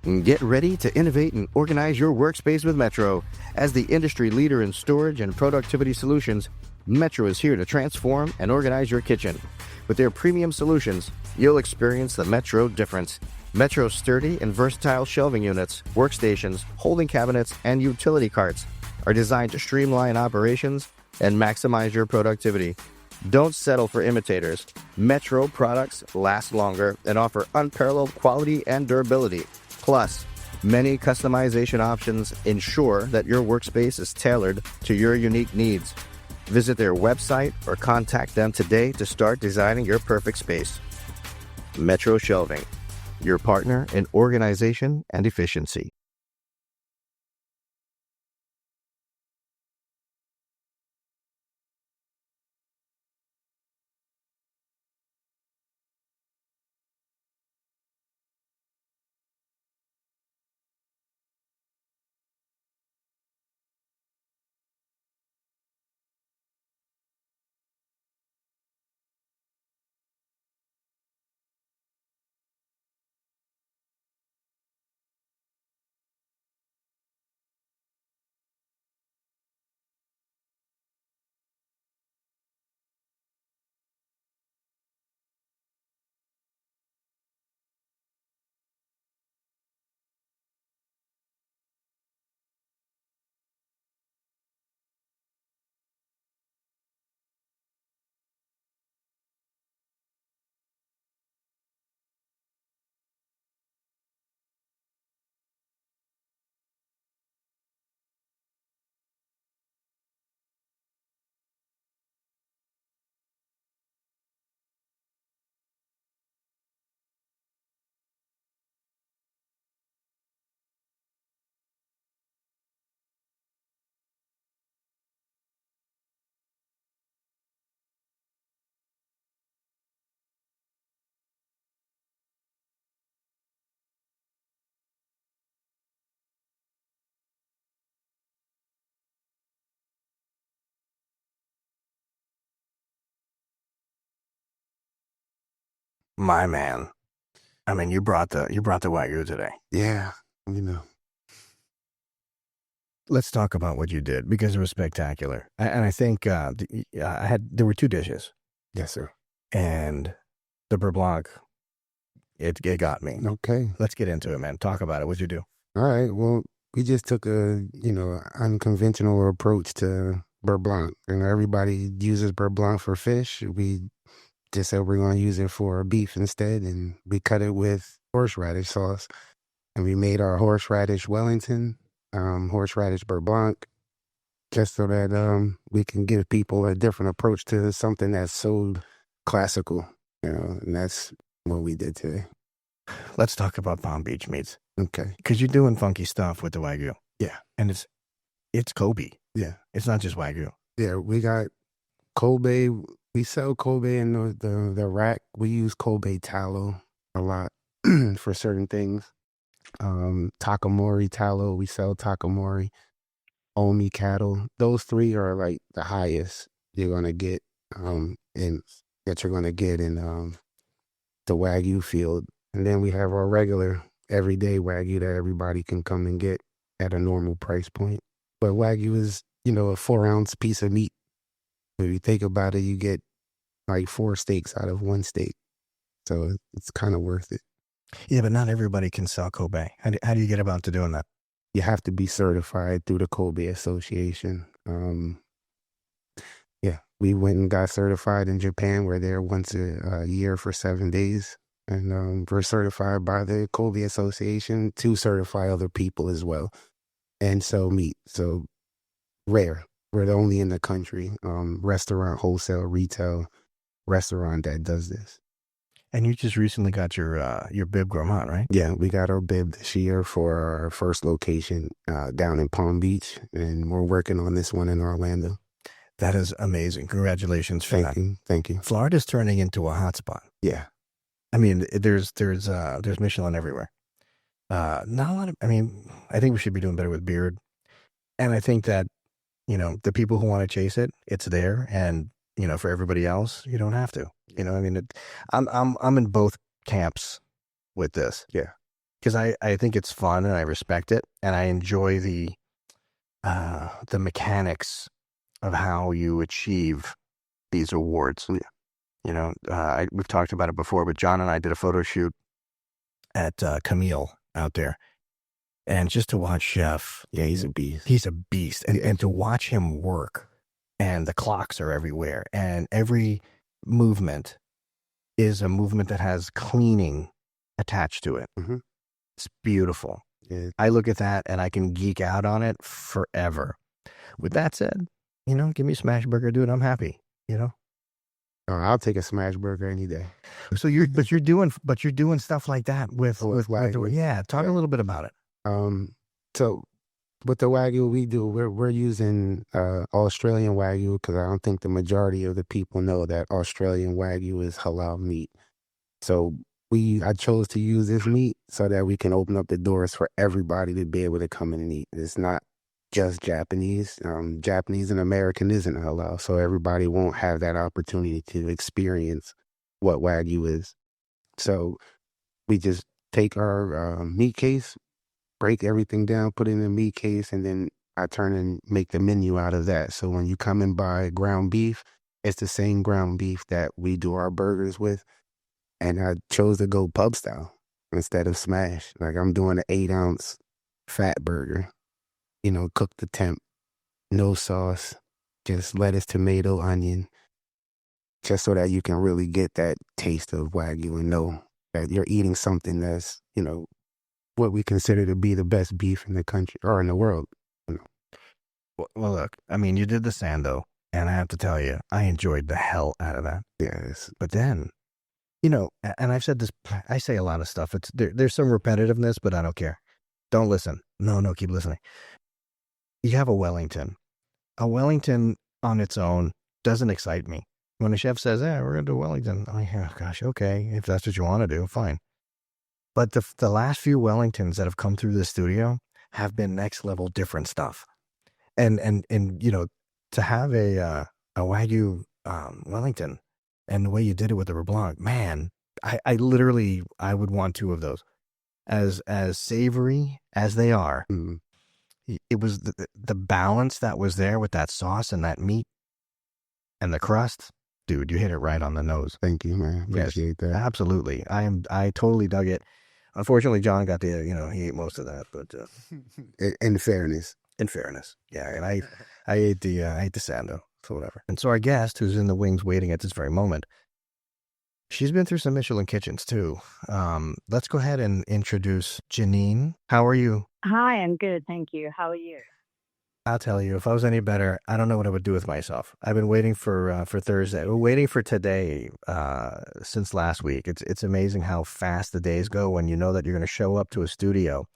Get ready to innovate and organize your workspace with Metro. As the industry leader in storage and productivity solutions, Metro is here to transform and organize your kitchen. With their premium solutions, you'll experience the Metro difference. Metro's sturdy and versatile shelving units, workstations, holding cabinets, and utility carts are designed to streamline operations and maximize your productivity. Don't settle for imitators. Metro products last longer and offer unparalleled quality and durability. Plus, many customization options ensure that your workspace is tailored to your unique needs. Visit their website or contact them today to start designing your perfect space. Metro Shelving, your partner in organization and efficiency. My man. I mean, you brought the Wagyu today. Yeah, Let's talk about what you did because it was spectacular. And I think there were two dishes. Yes, sir. And the Beurre Blanc, it got me. Okay. Let's get into it, man. Talk about it. What'd you do? All right. Well, we just took a, unconventional approach to Beurre Blanc. Everybody uses Beurre Blanc for fish. We just said we're going to use it for beef instead, and we cut it with horseradish sauce. And we made our horseradish Wellington, horseradish Beurre Blanc, just so that we can give people a different approach to something that's so classical, and that's what we did today. Let's talk about Palm Beach meats. Okay. Because you're doing funky stuff with the Wagyu. Yeah. And it's Kobe. Yeah. It's not just Wagyu. Yeah, we got Kobe. We sell Kobe in the rack. We use Kobe tallow a lot for certain things. Takamori tallow. We sell Takamori. Omi cattle. Those three are like the highest you're gonna get in the Wagyu field. And then we have our regular everyday Wagyu that everybody can come and get at a normal price point. But Wagyu is, a 4-ounce piece of meat. If you think about it, you get like 4 steaks out of 1 steak. So it's kind of worth it. Yeah, but not everybody can sell Kobe. How do you get about to doing that? You have to be certified through the Kobe Association. Yeah, we went and got certified in Japan. We're there once a year for 7 days. And we're certified by the Kobe Association to certify other people as well. And sell meat. So rare. We're the only in the country, restaurant, wholesale, retail restaurant that does this. And you just recently got your Bib Gourmand, right? Yeah, we got our Bib this year for our first location down in Palm Beach, and we're working on this one in Orlando. That is amazing. Congratulations for that. Thank you. Florida's turning into a hotspot. Yeah. I mean, there's Michelin everywhere. Not a lot of, I think we should be doing better with beard. And I think that, the people who want to chase it, it's there. And, for everybody else, you don't have to. I'm in both camps with this. Yeah. because I think it's fun and I respect it and I enjoy the mechanics of how you achieve these awards. You know, we've talked about it before, but John and I did a photo shoot at Camille out there. And just to watch Chef, Yeah, he's a beast. he's a beast. And to watch him work, and the clocks are everywhere, and every movement is a movement that has cleaning attached to it. Mm-hmm. It's beautiful. Yeah. I look at that and I can geek out on it forever. With that said, you know, give me a smash burger, dude. I'm happy, you know? Oh, I'll take a smash burger any day. So you're doing stuff like that with Wagyu. yeah. Talk a little bit about it. So with the Wagyu we do, we're using Australian Wagyu because I don't think the majority of the people know that Australian Wagyu is halal meat. So I chose to use this meat so that we can open up the doors for everybody to be able to come in and eat. It's not just Japanese. Japanese and American isn't halal, so everybody won't have that opportunity to experience what Wagyu is. So we just take our meat case, break everything down, put it in a meat case, and then I turn and make the menu out of that. So when you come and buy ground beef, it's the same ground beef that we do our burgers with. And I chose to go pub style instead of smash. Like I'm doing an 8-ounce fat burger, you know, cooked to temp, no sauce, just lettuce, tomato, onion, just so that you can really get that taste of Wagyu and know that you're eating something that's, you know, what we consider to be the best beef in the country or in the world. You know. Well, look, I mean, you did the sando, and I have to tell you, I enjoyed the hell out of that. Yes. But then, you know, and I've said this, I say a lot of stuff. There's some repetitiveness, but I don't care. Don't listen. No, keep listening. You have a Wellington. A Wellington on its own doesn't excite me. When a chef says, we're going to do Wellington, I'm like, oh, gosh, okay. If that's what you want to do, fine. But the last few Wellingtons that have come through the studio have been next level different stuff. And you know, to have a Wagyu Wellington and the way you did it with the Blanc, man, I literally would want 2 of those. As savory as they are, it was the balance that was there with that sauce and that meat and the crust. Dude, you hit it right on the nose. Thank you, man. Appreciate that. Absolutely. I totally dug it. Unfortunately, John got the, you know, he ate most of that, but In fairness. Yeah. And I ate the sando, so whatever. And so our guest, who's in the wings waiting at this very moment, she's been through some Michelin kitchens too. Let's go ahead and introduce Janine. How are you? Hi, I'm good, thank you. How are you? I'll tell you, if I was any better, I don't know what I would do with myself. I've been waiting for Thursday. We're waiting for today since last week. It's amazing how fast the days go when you know that you're going to show up to a studio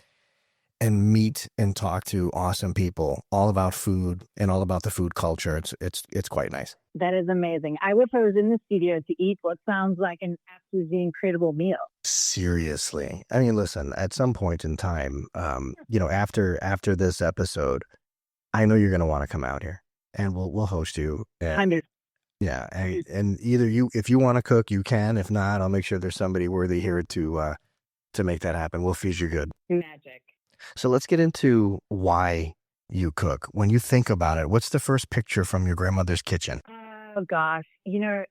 and meet and talk to awesome people, all about food and all about the food culture. It's quite nice. That is amazing. I wish I was in the studio to eat what sounds like an absolutely incredible meal. Seriously. I mean, listen, at some point in time, you know, after this episode, I know you're going to want to come out here and we'll host you. Yeah. And either if you want to cook, you can. If not, I'll make sure there's somebody worthy here to make that happen. We'll feed you good. Magic. So let's get into why you cook. When you think about it, what's the first picture from your grandmother's kitchen? Oh gosh, you know,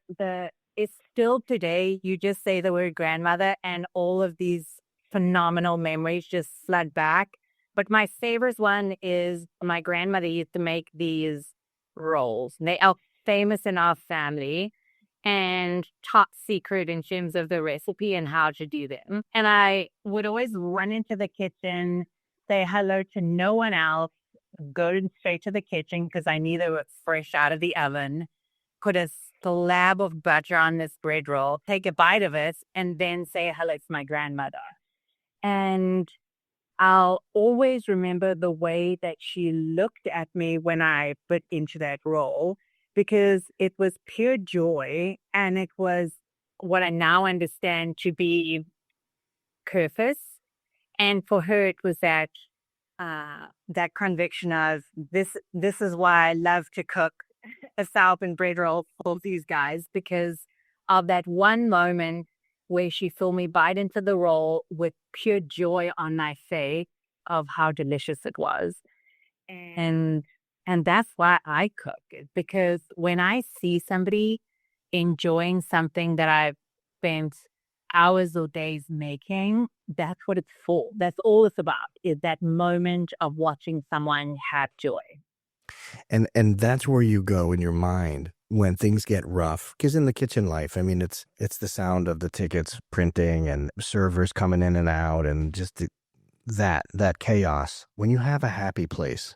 it's still today, you just say the word grandmother and all of these phenomenal memories just flood back. But my favorite one is my grandmother used to make these rolls. They are famous in our family and top secret in terms of the recipe and how to do them. And I would always run into the kitchen, say hello to no one else, go straight to the kitchen because I knew they were fresh out of the oven, put a slab of butter on this bread roll, take a bite of it, and then say hello to my grandmother. And I'll always remember the way that she looked at me when I bit into that roll because it was pure joy and it was what I now understand to be purpose. And for her, it was that conviction of this is why I love to cook a salad and bread roll for these guys because of that one moment where she saw me bite into the roll with pure joy on my face of how delicious it was. And that's why I cook, is because when I see somebody enjoying something that I've spent hours or days making, that's what it's for. That's all it's about, is that moment of watching someone have joy. And that's where you go in your mind when things get rough. Because in the kitchen life, I mean, it's the sound of the tickets printing and servers coming in and out, and just that chaos. When you have a happy place,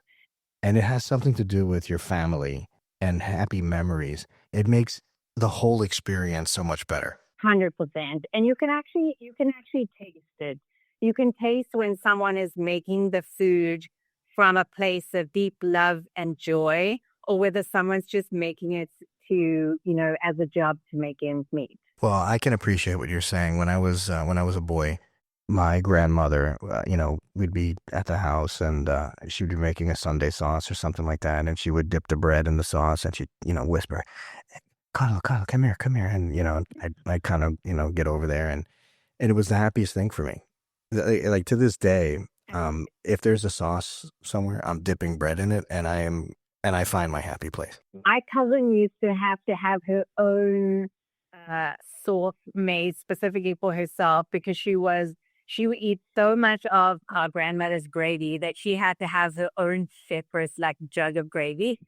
and it has something to do with your family and happy memories, it makes the whole experience so much better. 100%. And you can actually taste it. You can taste when someone is making the food from a place of deep love and joy, or whether someone's just making it to, as a job to make ends meet. Well, I can appreciate what you're saying. When I was a boy, my grandmother, we'd be at the house, and she would be making a Sunday sauce or something like that, and she would dip the bread in the sauce, and she'd, whisper, Carl, come here. And, I'd kind of, get over there, and it was the happiest thing for me. Like to this day, if there's a sauce somewhere, I'm dipping bread in it, and I find my happy place. My cousin used to have her own sauce made specifically for herself, because she would eat so much of our grandmother's gravy that she had to have her own separate jug of gravy,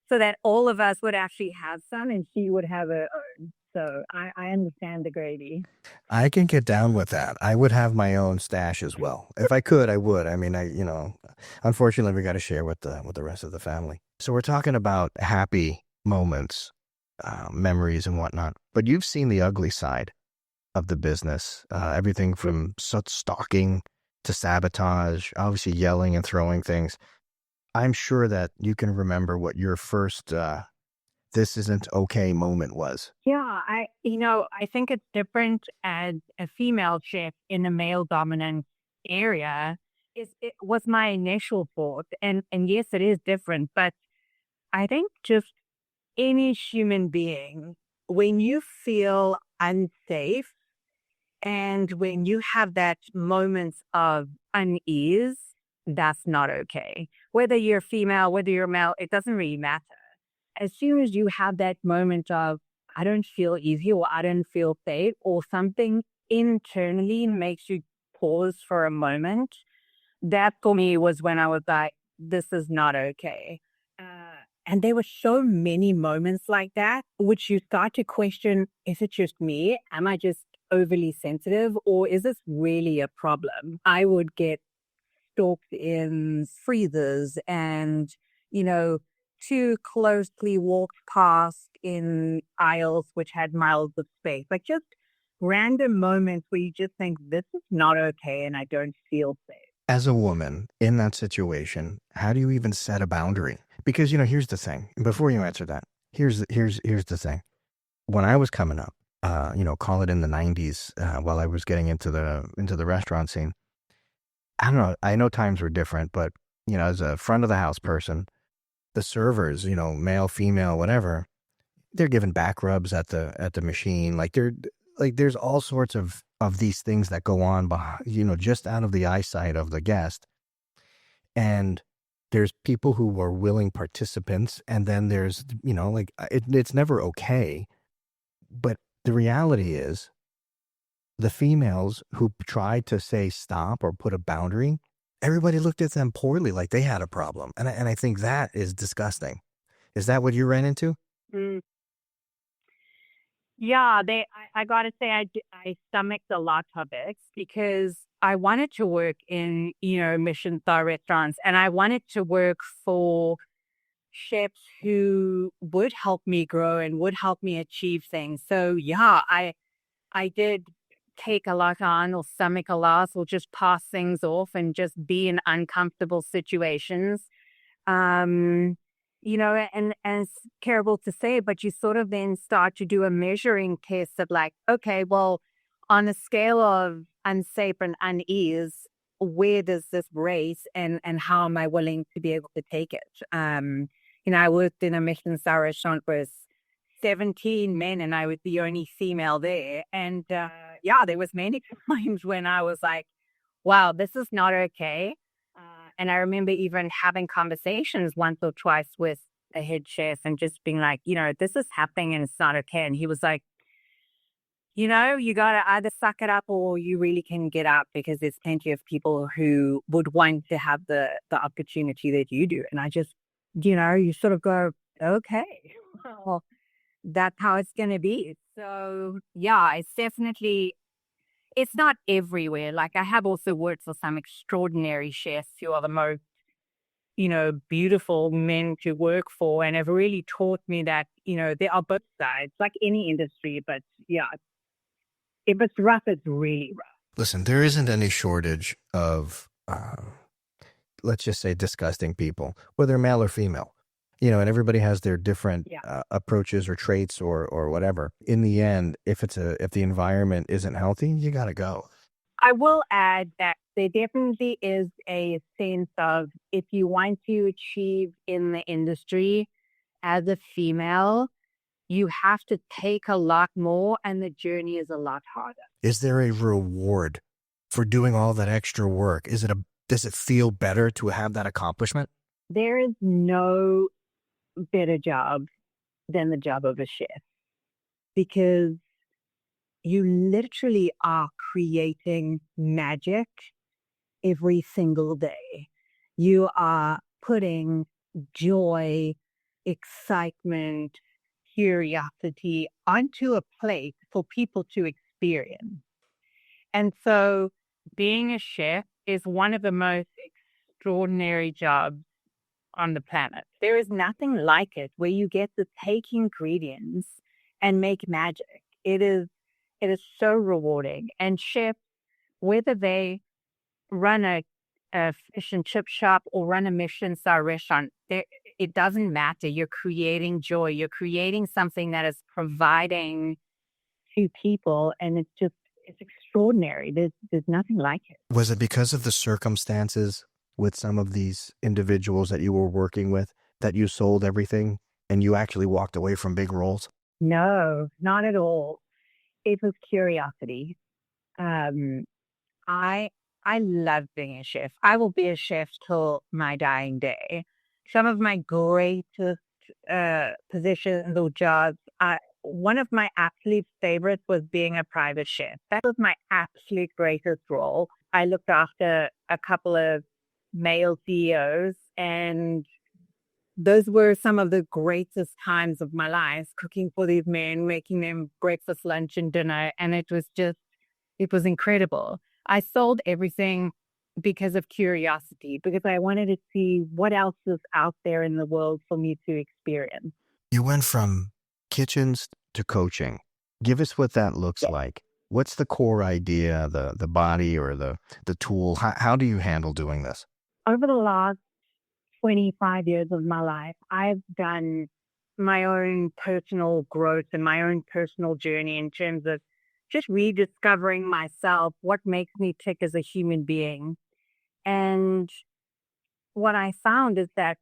so that all of us would actually have some and she would have her own. So I understand the gravy. I can get down with that. I would have my own stash as well. If I could, I would. I mean, unfortunately, we got to share with the rest of the family. So we're talking about happy moments, memories and whatnot. But you've seen the ugly side of the business, everything from stalking to sabotage, obviously yelling and throwing things. I'm sure that you can remember what your first this isn't okay moment was. Yeah, I think it's different as a female chef in a male dominant area. It was my initial thought, and yes, it is different, but I think just any human being, when you feel unsafe and when you have that moments of unease, that's not okay. Whether you're female, whether you're male, it doesn't really matter. As soon as you have that moment of, I don't feel easy, or I don't feel safe, or something internally makes you pause for a moment, that for me was when I was like, this is not okay. And there were so many moments like that, which you start to question, is it just me? Am I just overly sensitive, or is this really a problem? I would get stalked in freezers and, too closely walked past in aisles which had miles of space. Like just random moments where you just think, this is not okay and I don't feel safe. As a woman in that situation, how do you even set a boundary? Because, here's the thing. Before you answer that, here's the thing. When I was coming up, call it in the 90s, while I was getting into the restaurant scene, I don't know. I know times were different, but, as a front of the house person, the servers, male, female, whatever, they're giving back rubs at the machine. There's all sorts of these things that go on behind, just out of the eyesight of the guest. And there's people who are willing participants, and then there's, it's never okay. But the reality is, the females who tried to say stop or put a boundary, everybody looked at them poorly, like they had a problem. And I think that is disgusting. Is that what you ran into? Mm. Yeah, I gotta say, I stomached a lot of it because I wanted to work in, Michelin-star restaurants, and I wanted to work for chefs who would help me grow and would help me achieve things. So yeah, I did take a lot on, or stomach a lot, or just pass things off and just be in uncomfortable situations. And it's terrible to say, but you sort of then start to do a measuring test of like, okay, well, on a scale of unsafe and unease, where does this rate, and how am I willing to be able to take it? I worked in a Michelin-star restaurant with 17 men, and I was the only female there. And, yeah, there was many times when I was like, wow, this is not okay. And I remember even having conversations once or twice with a head chef and just being like, this is happening and it's not okay. And he was like, you got to either suck it up or you really can get out, because there's plenty of people who would want to have the opportunity that you do. And I just, you sort of go, okay, well, that's how it's going to be. So yeah, it's not everywhere. Like, I have also worked for some extraordinary chefs who are the most, beautiful men to work for, and have really taught me that, there are both sides, like any industry. But yeah, if it's rough, it's really rough. Listen, there isn't any shortage of, let's just say, disgusting people, whether male or female. And everybody has their different approaches or traits or whatever. In the end, if the environment isn't healthy, you got to go. I will add that there definitely is a sense of, if you want to achieve in the industry as a female, you have to take a lot more, and the journey is a lot harder. Is there a reward for doing all that extra work? Does it feel better to have that accomplishment? There is no better job than the job of a chef, because you literally are creating magic every single day. You are putting joy, excitement, curiosity onto a plate for people to experience. And so being a chef is one of the most extraordinary jobs on the planet. There is nothing like it, where you get to take ingredients and make magic. It is so rewarding. And chefs, whether they run a fish and chip shop or run a Michelin-star restaurant, it doesn't matter. You're creating joy. You're creating something that is providing to people, and it's extraordinary. There's nothing like it. Was it because of the circumstances with some of these individuals that you were working with that you sold everything and you actually walked away from big roles? No, not at all. It was curiosity. I love being a chef. I will be a chef till my dying day. Some of my greatest positions or jobs, one of my absolute favorites was being a private chef. That was my absolute greatest role. I looked after a couple of male CEOs, and those were some of the greatest times of my life, cooking for these men, making them breakfast, lunch, and dinner. And it was incredible. I sold everything because of curiosity, because I wanted to see what else is out there in the world for me to experience. You went from kitchens to coaching. Give us what that looks like. What's the core idea, the body or the tool? How do you handle doing this? Over the last 25 years of my life, I've done my own personal growth and my own personal journey in terms of just rediscovering myself, what makes me tick as a human being. And what I found is that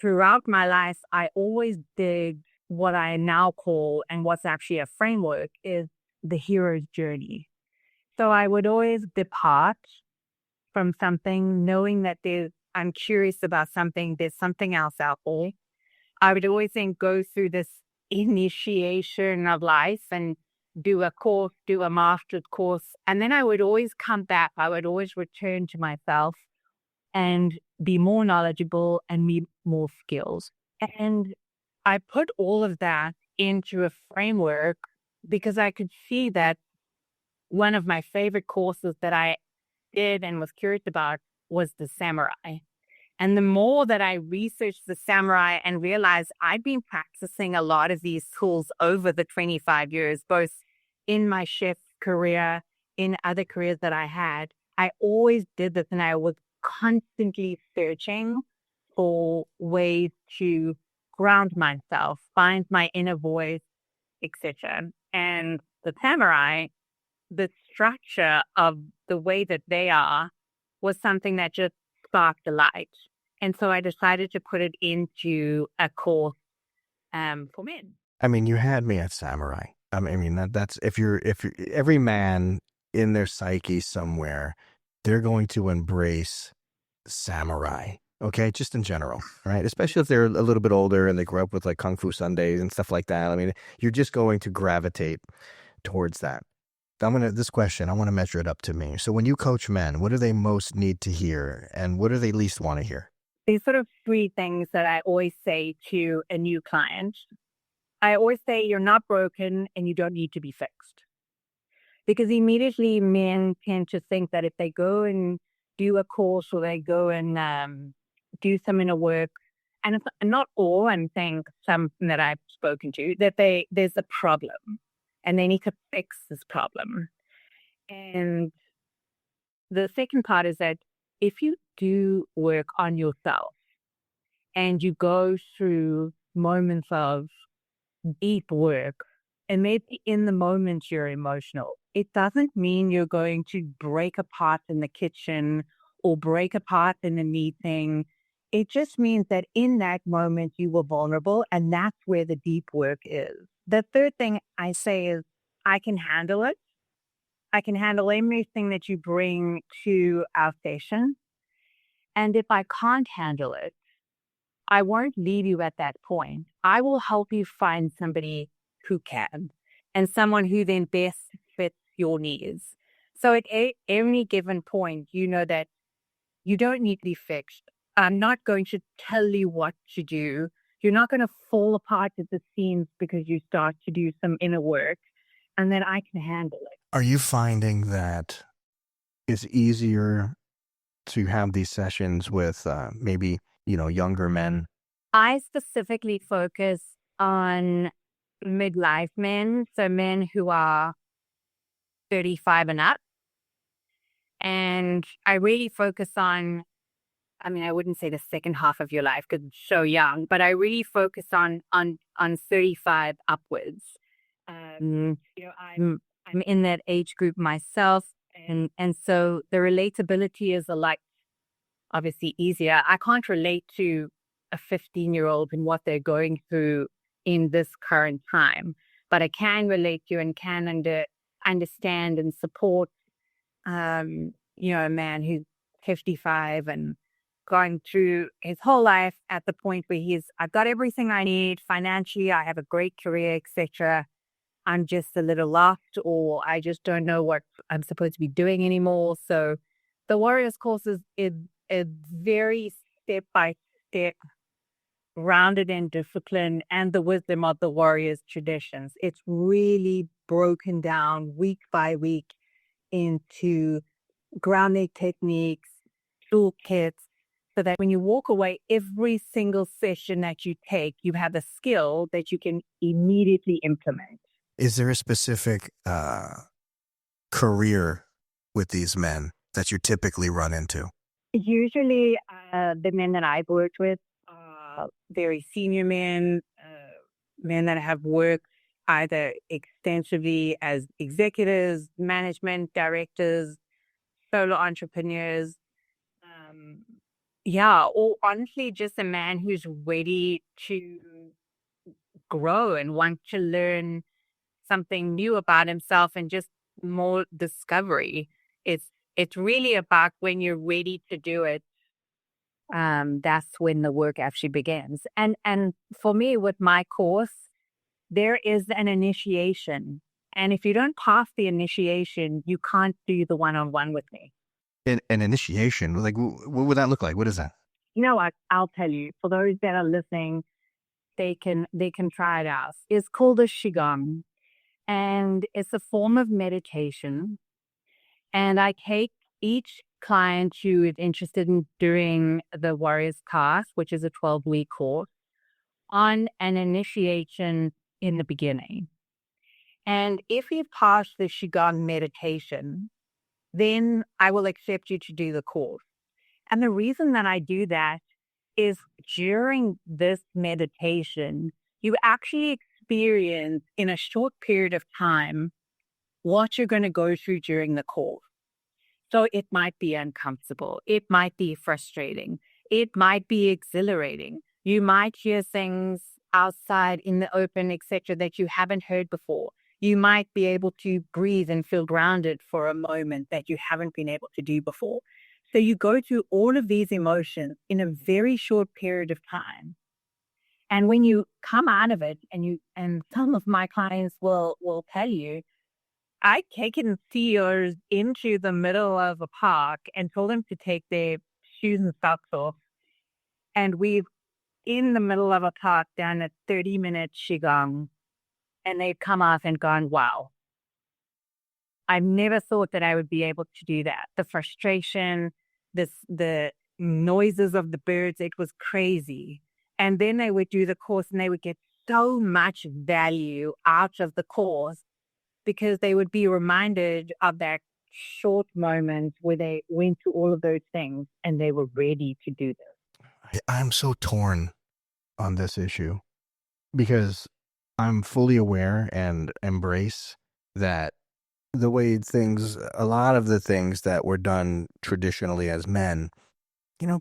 throughout my life, I always did what I now call, and what's actually a framework, is the hero's journey. So I would always depart from something, knowing that I'm curious about something, there's something else out there. I would always then go through this initiation of life and do a course, do a master's course. And then I would always come back. I would always return to myself and be more knowledgeable and meet more skills. And I put all of that into a framework because I could see that one of my favorite courses that I did and was curious about was the samurai. And the more that I researched the samurai and realized I'd been practicing a lot of these tools over the 25 years, both in my chef career, in other careers that I had, I always did this, and I was constantly searching for ways to ground myself, find my inner voice, etc. And the samurai, the structure of the way that they are, was something that just sparked a light. And so I decided to put it into a course for men. I mean, you had me at samurai. I mean that's if you're every man in their psyche somewhere, they're going to embrace samurai. Okay, just in general, right? Especially if they're a little bit older and they grew up with like Kung Fu Sundays and stuff like that. I mean, you're just going to gravitate towards that. This question, I want to measure it up to me. So when you coach men, what do they most need to hear and what do they least want to hear? There's sort of three things that I always say to a new client. I always say you're not broken and you don't need to be fixed. Because immediately men tend to think that if they go and do a course or they go and do some inner work, and it's not all, I'm saying some that I've spoken to, that there's a problem and they need to fix this problem. And the second part is that if you do work on yourself and you go through moments of deep work, and maybe in the moment you're emotional, it doesn't mean you're going to break apart in the kitchen or break apart in a meeting. It just means that in that moment you were vulnerable, and that's where the deep work is. The third thing I say is I can handle it. I can handle everything that you bring to our station. And if I can't handle it, I won't leave you at that point. I will help you find somebody who can, and someone who then best fits your needs. So at any given point, you know that you don't need to be fixed. I'm not going to tell you what to do. You're not going to fall apart at the seams because you start to do some inner work, and then I can handle it. Are you finding that it's easier to have these sessions with maybe, younger men? I specifically focus on midlife men, so men who are 35 and up. And I really focus on, I wouldn't say the second half of your life because it's so young, but I really focus on 35 upwards. I'm in that age group myself, and so the relatability is obviously easier. I can't relate to a 15-year-old and what they're going through in this current time, but I can relate to and can understand and support, a man who's 55 and going through his whole life at the point where I've got everything I need financially, I have a great career, etc. I'm just a little lost, or I just don't know what I'm supposed to be doing anymore. So the Warriors course is a very step-by-step, grounded in discipline and the wisdom of the Warriors traditions. It's really broken down week by week into grounding techniques, toolkits, so that when you walk away, every single session that you take, you have a skill that you can immediately implement. Is there a specific career with these men that you typically run into? Usually, the men that I've worked with are very senior men, men that have worked either extensively as executives, management, directors, solo entrepreneurs. Or honestly, just a man who's ready to grow and want to learn something new about himself and just more discovery. It's really about when you're ready to do it. That's when the work actually begins. And for me, with my course, there is an initiation. And if you don't pass the initiation, you can't do the one-on-one with me. An initiation, like what would that look like? What is that? You know what? I'll tell you. For those that are listening, they can try it out. It's called a Qigong, and it's a form of meditation. And I take each client who is interested in doing the Warriors class, which is a 12-week course, on an initiation in the beginning. And if you pass the Qigong meditation, then I will accept you to do the course. And the reason that I do that is during this meditation, you actually experience in a short period of time what you're going to go through during the course. So it might be uncomfortable. It might be frustrating. It might be exhilarating. You might hear things outside in the open, etc., that you haven't heard before. you might be able to breathe and feel grounded for a moment that you haven't been able to do before. So you go through all of these emotions in a very short period of time. And when you come out of it, and some of my clients will tell you, I taken CEOs into the middle of a park and told them to take their shoes and socks off. And we've in the middle of a park done a 30-minute qigong, and they've come off and gone, wow, I never thought that I would be able to do that. The frustration, the noises of the birds, it was crazy. And then they would do the course and they would get so much value out of the course because they would be reminded of that short moment where they went through all of those things and they were ready to do this. I'm so torn on this issue because I'm fully aware and embrace that the way a lot of the things that were done traditionally as men,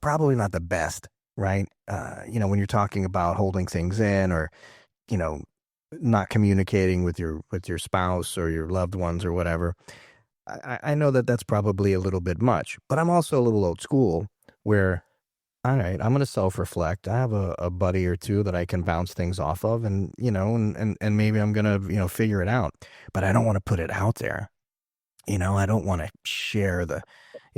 probably not the best, right? When you're talking about holding things in or, not communicating with your spouse or your loved ones or whatever. I know that that's probably a little bit much, but I'm also a little old school where, all right, I'm going to self-reflect. I have a buddy or two that I can bounce things off of and maybe I'm going to, figure it out, but I don't want to put it out there. I don't want to share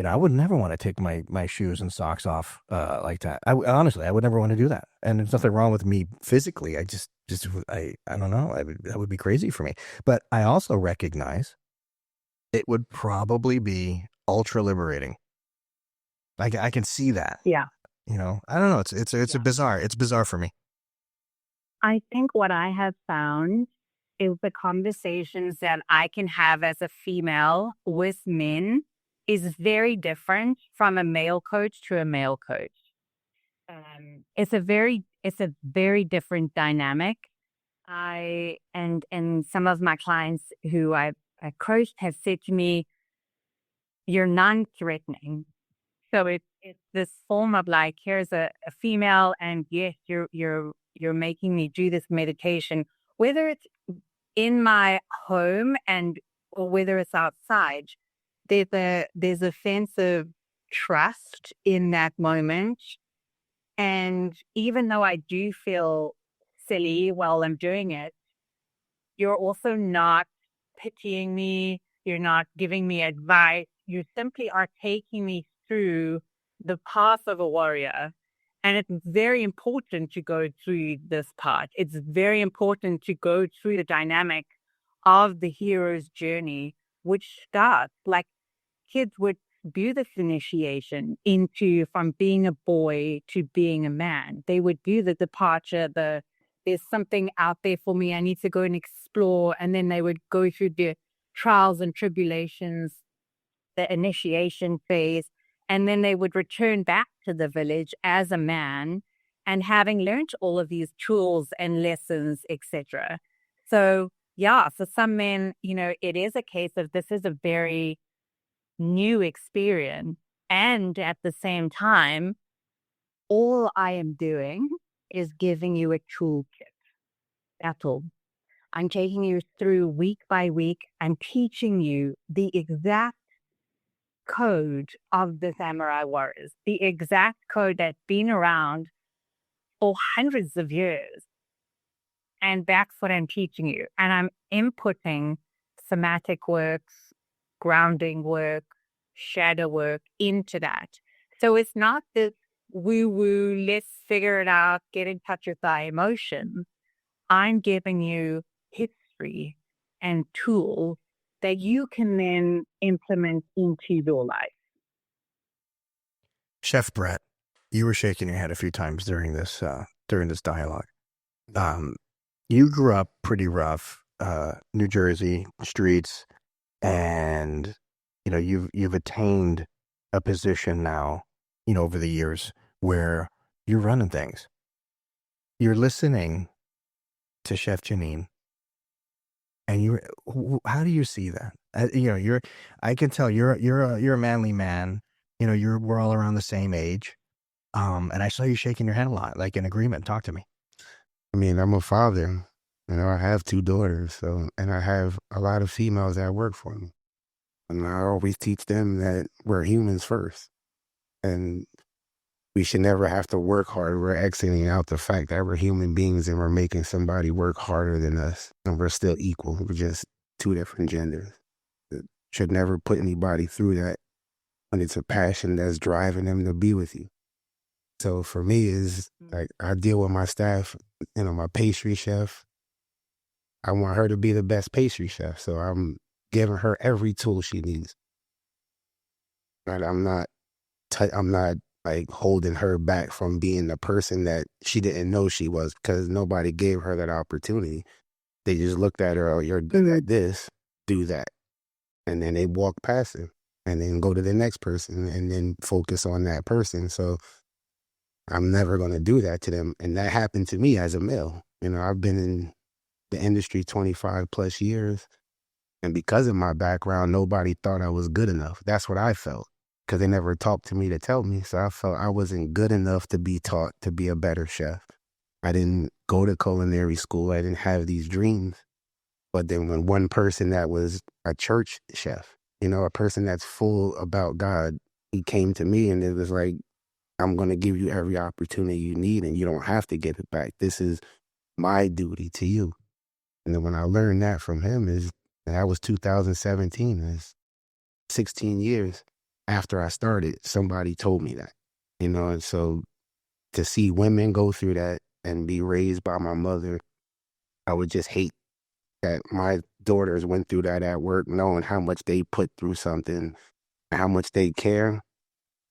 I would never want to take my shoes and socks off like that. Honestly, I would never want to do that. And there's nothing wrong with me physically. I don't know. That would be crazy for me. But I also recognize it would probably be ultra liberating. I can see that. Yeah. I don't know. It's bizarre for me. I think what I have found is the conversations that I can have as a female with men is very different from a male coach to a male coach. It's a very different dynamic. And some of my clients who I coached have said to me, "You're non-threatening." So it's this form of like, here's a female, and yes, you're making me do this meditation, whether it's in my home or whether it's outside. There's a sense of trust in that moment. And even though I do feel silly while I'm doing it, you're also not pitying me. You're not giving me advice. You simply are taking me through the path of a warrior. And it's very important to go through this part. It's very important to go through the dynamic of the hero's journey, which starts like kids would do this initiation from being a boy to being a man. They would do the departure, there's something out there for me, I need to go and explore. And then they would go through the trials and tribulations, the initiation phase. And then they would return back to the village as a man and having learned all of these tools and lessons, etc. So yeah, for some men, it is a case of this is a very new experience. And at the same time, all I am doing is giving you a toolkit. That's all. I'm taking you through week by week. I'm teaching you the exact code of the samurai warriors, the exact code that's been around for hundreds of years. And that's what I'm teaching you. And I'm inputting somatic works, grounding work, shadow work into that. So it's not this woo-woo, let's figure it out, get in touch with thy emotions. I'm giving you history and tools that you can then implement into your life. Chef Brett, you were shaking your head a few times during this dialogue. You grew up pretty rough, New Jersey streets, and you've attained a position now, over the years where you're running things. You're listening to Chef Janine, and how do you see that? I can tell you're a manly man. We're all around the same age. And I saw you shaking your head a lot, like in agreement. Talk to me. I mean, I'm a father. I have 2 daughters, so, and I have a lot of females that work for me. And I always teach them that we're humans first. And we should never have to work hard. We're exiting out the fact that we're human beings and we're making somebody work harder than us. And we're still equal. We're just 2 different genders. It should never put anybody through that when it's a passion that's driving them to be with you. So for me, is like I deal with my staff, my pastry chef. I want her to be the best pastry chef. So I'm giving her every tool she needs. And I'm not like holding her back from being the person that she didn't know she was, because nobody gave her that opportunity. They just looked at her, oh, you're good at this, do that. And then they walk past it and then go to the next person and then focus on that person. So I'm never going to do that to them. And that happened to me as a male. I've been in the industry 25 plus years. And because of my background, nobody thought I was good enough. That's what I felt, because they never talked to me to tell me. So I felt I wasn't good enough to be taught to be a better chef. I didn't go to culinary school. I didn't have these dreams. But then when one person that was a church chef, a person that's full about God, he came to me and it was like, I'm going to give you every opportunity you need and you don't have to give it back. This is my duty to you. And then when I learned that from him, that was 2017. It's 16 years after I started, somebody told me that, and so to see women go through that and be raised by my mother, I would just hate that my daughters went through that at work, knowing how much they put through something, how much they care,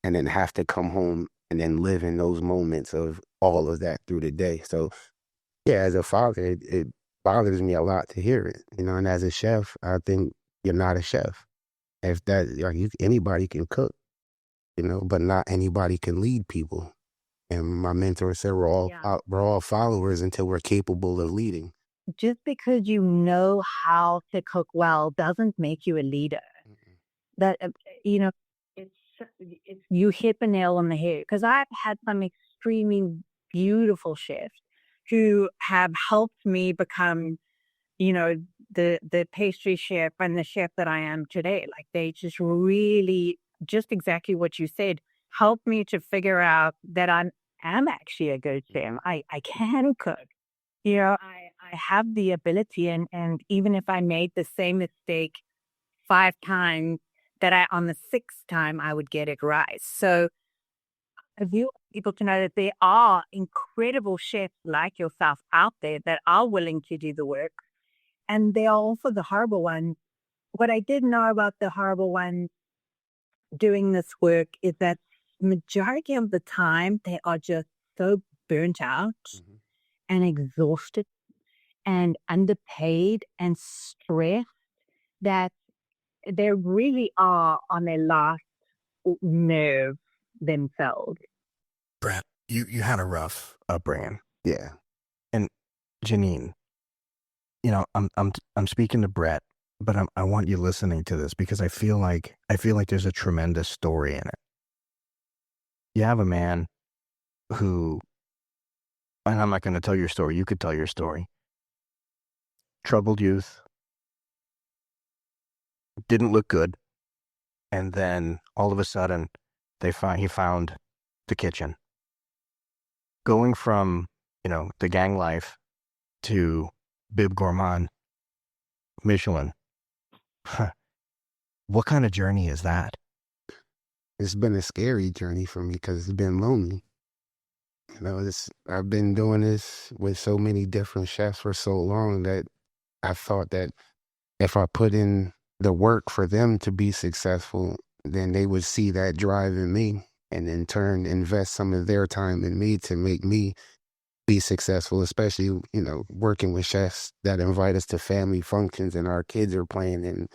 and then have to come home and then live in those moments of all of that through the day. So yeah, as a father, it bothers me a lot to hear it, and as a chef, I think you're not a chef. If that, like, anybody can cook, but not anybody can lead people. And my mentor said we're all followers until we're capable of leading. Just because you know how to cook well doesn't make you a leader. That, you hit the nail on the head, because I've had some extremely beautiful chefs who have helped me become, the pastry chef and the chef that I am today. Like, they just really, just exactly what you said, helped me to figure out that I am actually a good chef. I can cook. I have the ability, and even if I made the same mistake 5 times, that on the 6th time I would get it right. So I want people to know that there are incredible chefs like yourself out there that are willing to do the work. And they are also the horrible ones. What I did know about the horrible ones doing this work is that majority of the time they are just so burnt out and exhausted and underpaid and stressed that they really are on their last nerve themselves. Brett, you had a rough upbringing. Yeah. And Janine, I'm speaking to Brett, but I want you listening to this, because I feel like there's a tremendous story in it. You have a man who, and I'm not going to tell your story, you could tell your story. Troubled youth, didn't look good, and then all of a sudden he found the kitchen. Going from, the gang life to Bib Gourmand, Michelin. What kind of journey is that? It's been a scary journey for me because it's been lonely. I've been doing this with so many different chefs for so long that I thought that if I put in the work for them to be successful, then they would see that drive in me and in turn invest some of their time in me to make me be successful, especially, working with chefs that invite us to family functions and our kids are playing. And,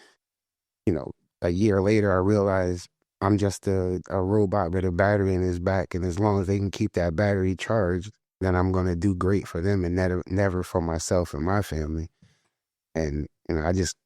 a year later, I realized I'm just a robot with a battery in his back. And as long as they can keep that battery charged, then I'm going to do great for them and never for myself and my family. And, I just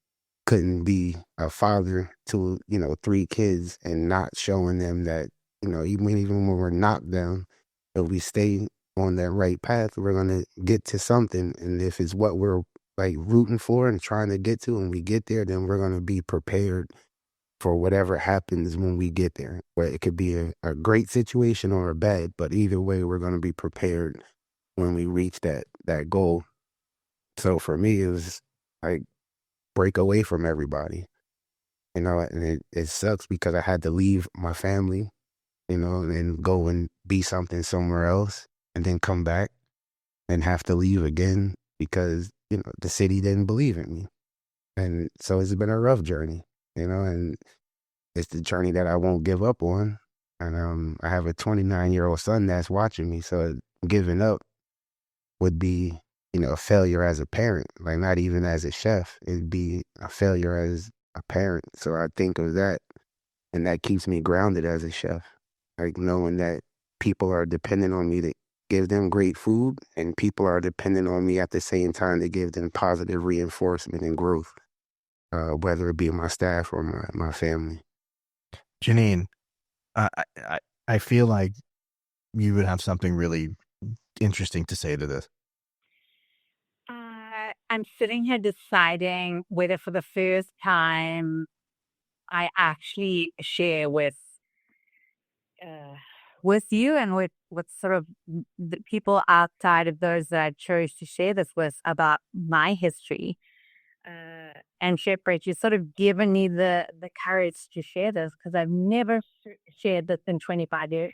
couldn't be a father to, 3 kids and not showing them that, even when we're not them, if we stay on that right path, we're going to get to something. And if it's what we're like rooting for and trying to get to, and we get there, then we're going to be prepared for whatever happens when we get there. But it could be a great situation or a bad, but either way, we're going to be prepared when we reach that goal. So for me, it was like break away from everybody, and it sucks because I had to leave my family, and go and be something somewhere else and then come back and have to leave again because, the city didn't believe in me. And so it's been a rough journey, and it's the journey that I won't give up on. And I have a 29-year-old son that's watching me. So giving up would be, a failure as a parent, like not even as a chef. It'd be a failure as a parent. So I think of that, and that keeps me grounded as a chef. Like knowing that people are dependent on me to give them great food, and people are dependent on me at the same time to give them positive reinforcement and growth, whether it be my staff or my family. Janine, I feel like you would have something really interesting to say to this. I'm sitting here deciding whether for the first time I actually share with you and with sort of the people outside of those that I chose to share this with about my history. And Chef Wright, you've sort of given me the courage to share this because I've never shared this in 25 years.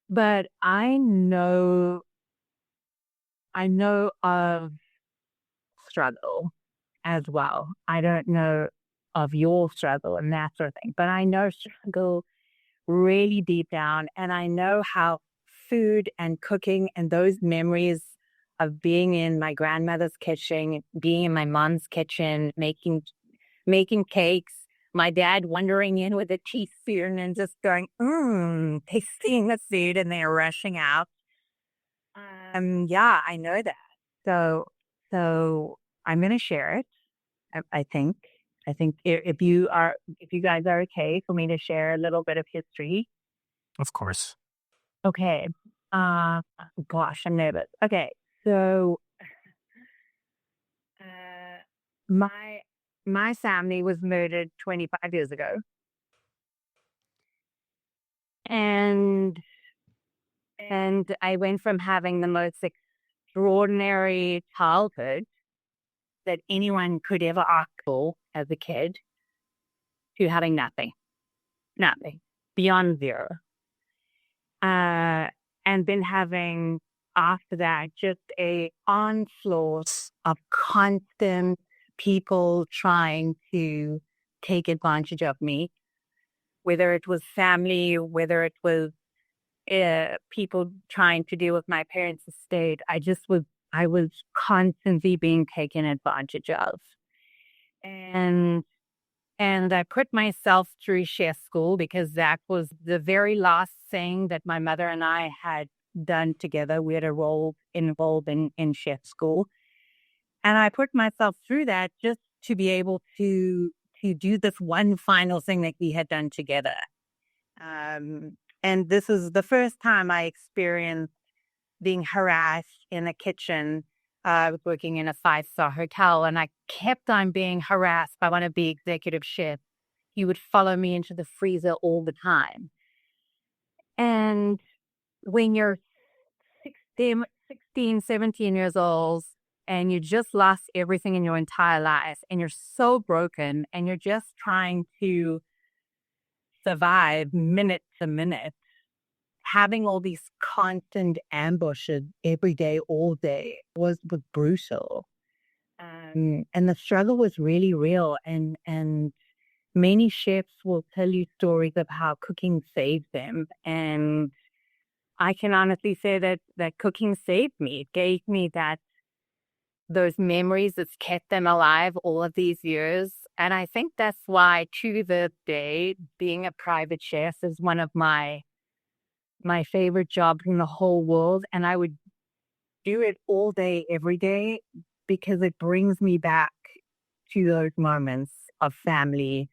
But I know of struggle as well. I don't know of your struggle and that sort of thing, but I know struggle really deep down. And I know how food and cooking and those memories of being in my grandmother's kitchen, being in my mom's kitchen, making cakes, my dad wandering in with a teaspoon and just going, tasting the food, and they're rushing out. Yeah, I know that. So I'm going to share it. I think if you guys are okay for me to share a little bit of history. Of course. Okay. Gosh, I'm nervous. Okay. So, my family was murdered 25 years ago. And I went from having the most extraordinary childhood that anyone could ever ask for as a kid to having nothing, beyond zero. And then having after that just a onslaught of constant people trying to take advantage of me, whether it was family, whether it was people trying to deal with my parents' estate. I was constantly being taken advantage of. And I put myself through chef school because that was the very last thing that my mother and I had done together. We had a role involved in chef school. And I put myself through that just to be able to do this one final thing that we had done together. And this is the first time I experienced being harassed in a kitchen. I was working in a 5-star hotel, and I kept on being harassed by one of the executive chefs. He would follow me into the freezer all the time. And when you're 16, 17 years old, and you just lost everything in your entire life, and you're so broken, and you're just trying to survive minute to minute, having all these constant ambushes every day, all day was brutal. And the struggle was really real. And many chefs will tell you stories of how cooking saved them. And I can honestly say that cooking saved me. It gave me those memories that's kept them alive all of these years. And I think that's why to this day, being a private chef is one of my favorite jobs in the whole world. And I would do it all day, every day, because it brings me back to those moments of family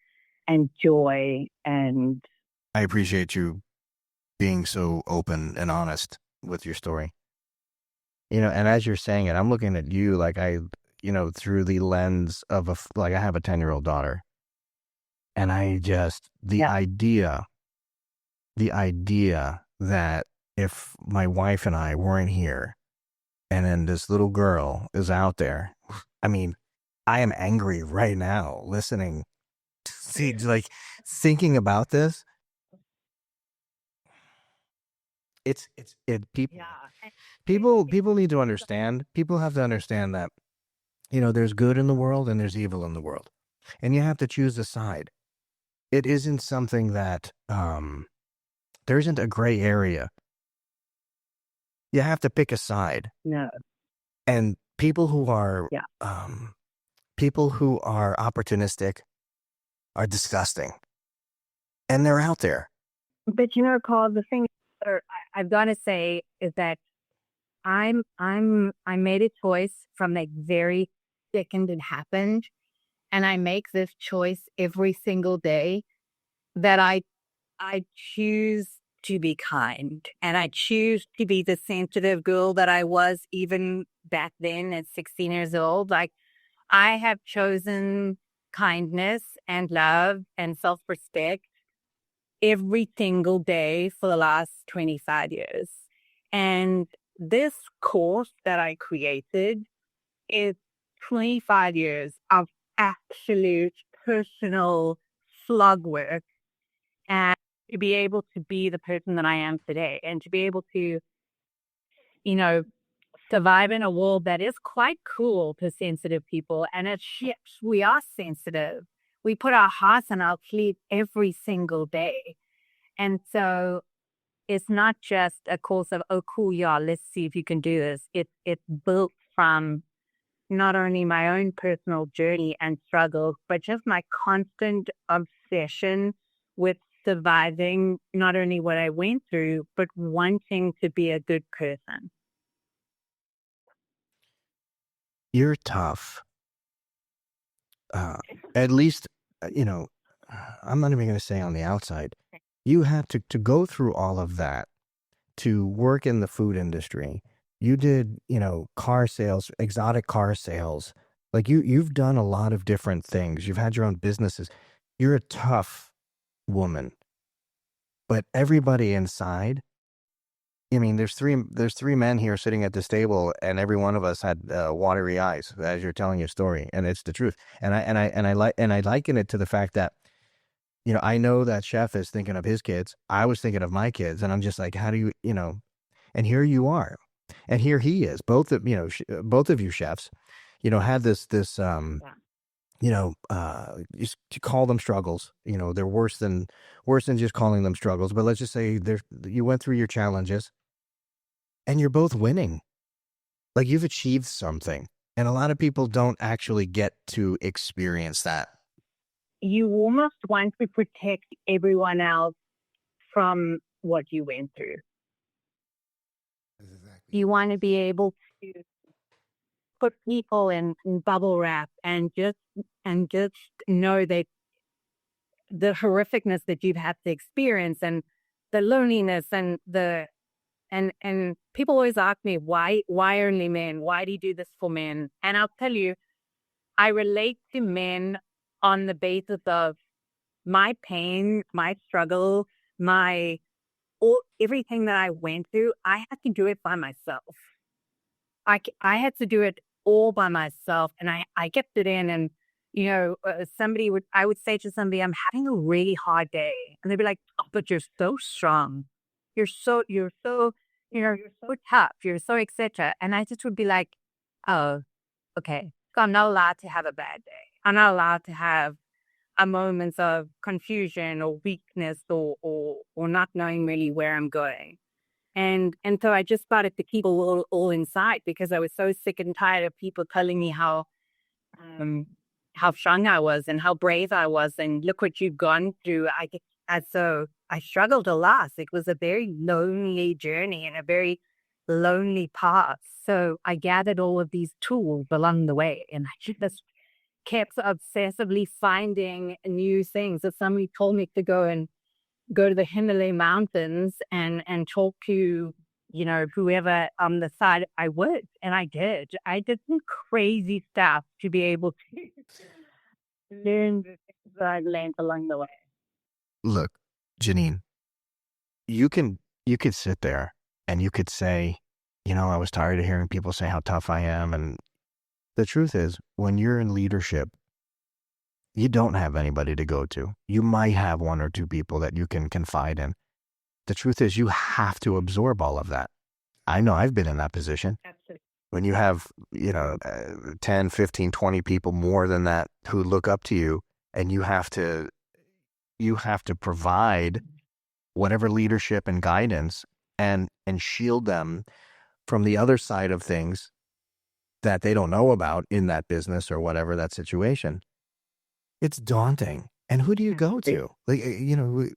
and joy. And I appreciate you being so open and honest with your story. And as you're saying it, I'm looking at you like through the lens of I have a 10-year-old daughter, and the idea that if my wife and I weren't here, and then this little girl is out there, I mean, I am angry right now listening, thinking about this. People need to understand. People have to understand that, there's good in the world and there's evil in the world, and you have to choose a side. It isn't something that, there isn't a gray area. You have to pick a side. No. And people who are, opportunistic are disgusting, and they're out there. But Carl, the thing I've got to say is that I made a choice from the very second it happened, and I make this choice every single day that I choose to be kind, and I choose to be the sensitive girl that I was even back then at 16 years old. Like, I have chosen kindness and love and self-respect every single day for the last 25 years. And this course that I created is 25 years of absolute personal slug work, and to be able to be the person that I am today, and to be able to, survive in a world that is quite cruel to sensitive people. And as ships, we are sensitive. We put our hearts on our sleeve every single day. And so it's not just a course of, oh, cool, yeah, let's see if you can do this. It's built from not only my own personal journey and struggles, but just my constant obsession with surviving not only what I went through, but wanting to be a good person. You're tough. At least, I'm not even going to say on the outside. You had to go through all of that to work in the food industry. You did, car sales, exotic car sales. Like you've done a lot of different things. You've had your own businesses. You're a tough woman. But everybody inside, there's three men here sitting at this table, and every one of us had watery eyes as you're telling your story, and it's the truth. And I liken it to the fact that, I know that chef is thinking of his kids. I was thinking of my kids, and I'm just like, how do you, and here you are, and here he is. Both of both of you chefs, had this you call them struggles. They're worse than just calling them struggles. But let's just say you went through your challenges, and you're both winning. Like, you've achieved something, and a lot of people don't actually get to experience that. You almost want to protect everyone else from what you went through. Exactly. You want to be able to put people in bubble wrap and just know that the horrificness that you've had to experience, and the loneliness, and and people always ask me, why only men? Why do you do this for men? And I'll tell you, I relate to men on the basis of my pain, my struggle, everything that I went through. I had to do it by myself. I had to do it all by myself, and I kept it in. And I would say to somebody, I'm having a really hard day, and they'd be like, oh, but you're so strong, you're so tough, you're so etc. And I just would be like, oh, okay, so I'm not allowed to have a bad day. I'm not allowed to have a moments of confusion or weakness or not knowing really where I'm going. And so I just started to keep all inside, because I was so sick and tired of people telling me how strong I was and how brave I was, and look what you've gone through. So I struggled a lot. It was a very lonely journey and a very lonely path. So I gathered all of these tools along the way, and I just kept obsessively finding new things. If somebody told me to go to the Himalaya mountains and talk to whoever on the side I would. And I did. I did some crazy stuff to be able to learn the things that I learned along the way. Look, Janine, you could sit there and you could say, I was tired of hearing people say how tough I am. And the truth is, when you're in leadership, you don't have anybody to go to. You might have one or two people that you can confide in. The truth is, you have to absorb all of that. I know I've been in that position. Absolutely. When you have, 10, 15, 20 people more than that who look up to you, and you have to provide whatever leadership and guidance and shield them from the other side of things that they don't know about in that business or whatever that situation. It's daunting. And who do you go to? Like,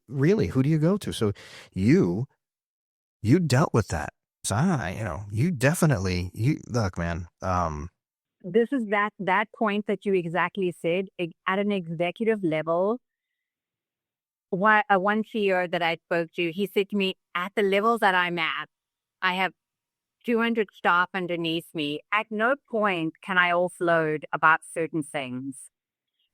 really, who do you go to? So you dealt with that. So you definitely, look, man. This is that point that you exactly said. At an executive level, one CEO that I spoke to, he said to me, at the levels that I'm at, I have 200 staff underneath me. At no point can I offload about certain things.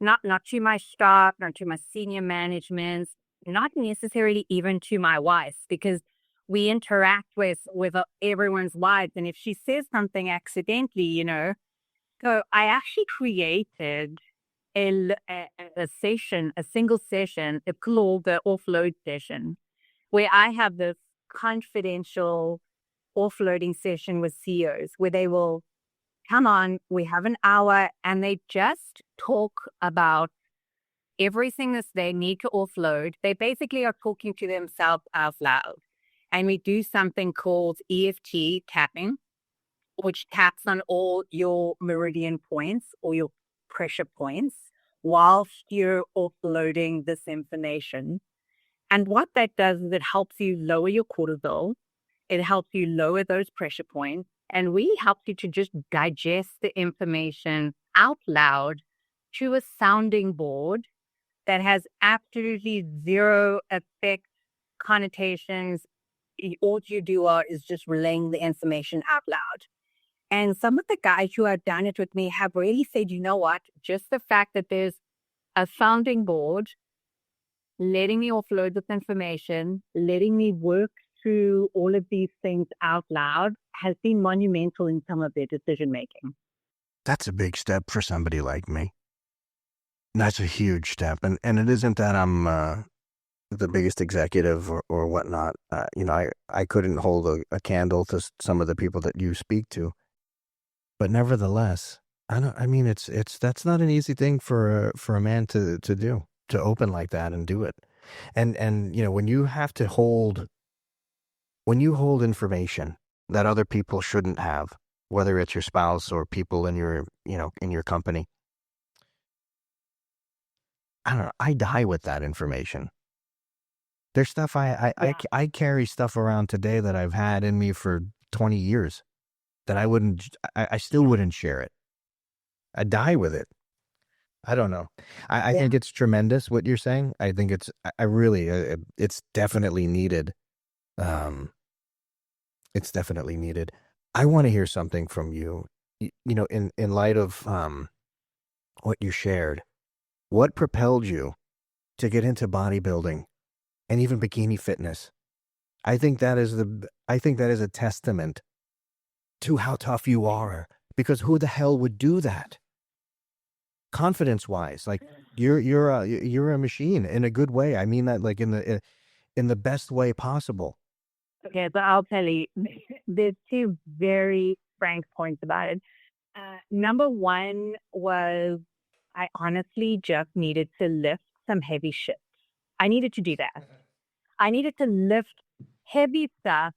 Not to my staff, not to my senior management, not necessarily even to my wife, because we interact with everyone's wives. And if she says something accidentally, so I actually created a session, a single session, called the offload session, where I have this confidential offloading session with CEOs where they will come on, we have an hour, and they just talk about everything that they need to offload. They basically are talking to themselves out loud. And we do something called EFT tapping, which taps on all your meridian points or your pressure points whilst you're offloading this information. And what that does is it helps you lower your cortisol. It helps you lower those pressure points. And we help you to just digest the information out loud to a sounding board that has absolutely zero effect, connotations. All you do is just relaying the information out loud. And some of the guys who have done it with me have really said, you know what, just the fact that there's a sounding board, letting me offload this information, letting me work through all of these things out loud has been monumental in some of their decision making. That's a big step for somebody like me. That's a huge step. And it isn't that I'm the biggest executive or whatnot. I couldn't hold a candle to some of the people that you speak to. But nevertheless, that's not an easy thing for a man to do, to open like that and do it. And when you have to hold information that other people shouldn't have, whether it's your spouse or people in your company, I don't know, I die with that information. There's stuff I carry stuff around today that I've had in me for 20 years that I still wouldn't share it. I die with it. I don't know. I think it's tremendous what you're saying. I think it's definitely needed. It's definitely needed. I want to hear something from you. In light of what you shared, what propelled you to get into bodybuilding and even bikini fitness? I think that is a testament to how tough you are, because who the hell would do that? Confidence-wise, like you're a machine in a good way. I mean that like in the best way possible. Okay, but I'll tell you, there's two very frank points about it. Number one was I honestly just needed to lift some heavy shit. I needed to do that. I needed to lift heavy stuff,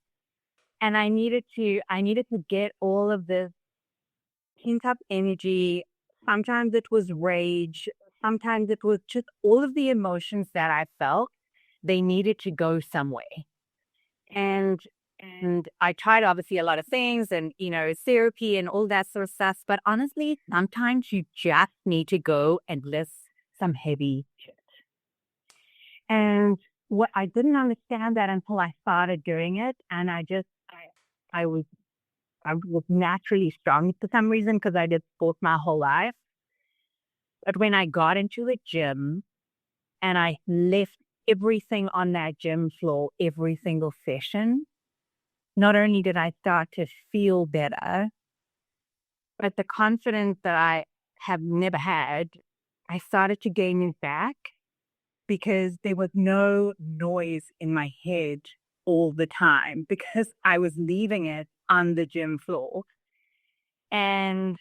and I needed to get all of this pent up energy. Sometimes it was rage. Sometimes it was just all of the emotions that I felt. They needed to go somewhere. And I tried obviously a lot of things and, therapy and all that sort of stuff. But honestly, sometimes you just need to go and lift some heavy shit. And what I didn't understand that until I started doing it. And I I was naturally strong for some reason because I did sports my whole life. But when I got into the gym and I left everything on that gym floor every single session, not only did I start to feel better, but the confidence that I have never had, I started to gain it back because there was no noise in my head all the time because I was leaving it on the gym floor. And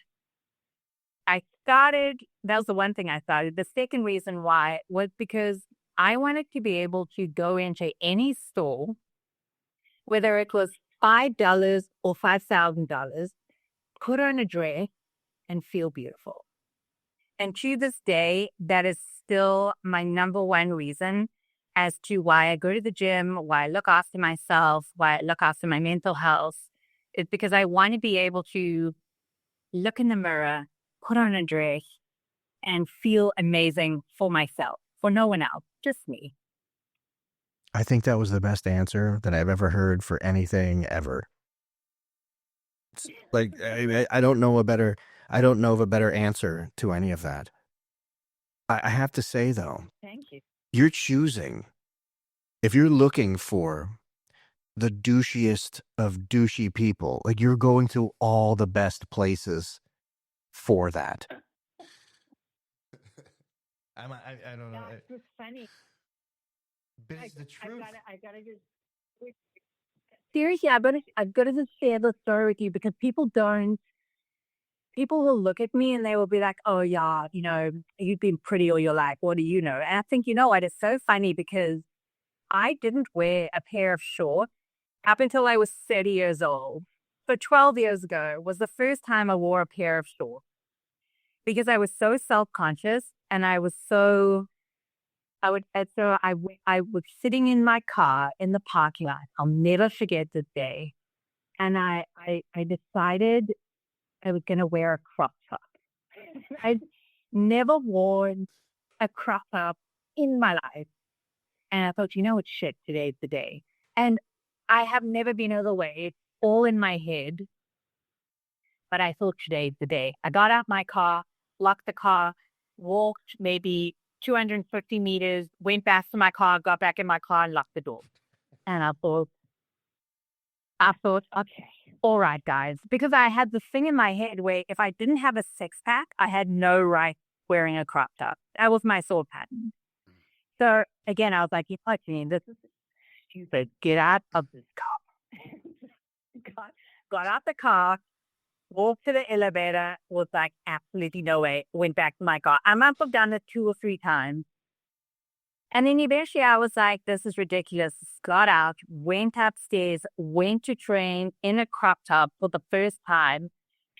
that was the one thing I started. The second reason why was because I wanted to be able to go into any store, whether it was $5 or $5,000, put on a dress and feel beautiful. And to this day, that is still my number one reason as to why I go to the gym, why I look after myself, why I look after my mental health. It's because I want to be able to look in the mirror, put on a dress, and feel amazing for myself, for no one else, just me. I think that was the best answer that I've ever heard for anything ever. It's like I don't know of a better answer to any of that. I have to say though, Thank you. you're choosing, if you're looking for the douchiest of douchey people, like you're going to all the best places for that. I don't know. That's just funny. But it's the truth. I gotta just seriously, I've got to just share the story with you because people will look at me and they will be like, oh yeah, you've been pretty all your life. What do you know? And I think, you know what? It's so funny because I didn't wear a pair of shorts up until I was 30 years old. So 12 years ago was the first time I wore a pair of shorts because I was so self-conscious and I was sitting in my car in the parking lot. I'll never forget this day. And I decided I was going to wear a crop top. I'd never worn a crop top in my life. And I thought, you know what, shit, today's the day. And I have never been other way. It's all in my head. But I thought today's the day. I got out my car, locked the car, walked maybe 250 meters, went back to my car, got back in my car and locked the door. And I thought, okay, all right, guys. Because I had the thing in my head where if I didn't have a six-pack, I had no right wearing a crop top. That was my thought pattern. So again, I was like, Janine, this is stupid. Get out of this car. got out the car, walked to the elevator, was like, absolutely no way. Went back to my car. I must have done it 2 or 3 times. And then eventually I was like, this is ridiculous. Got out, went upstairs, went to train in a crop top for the first time.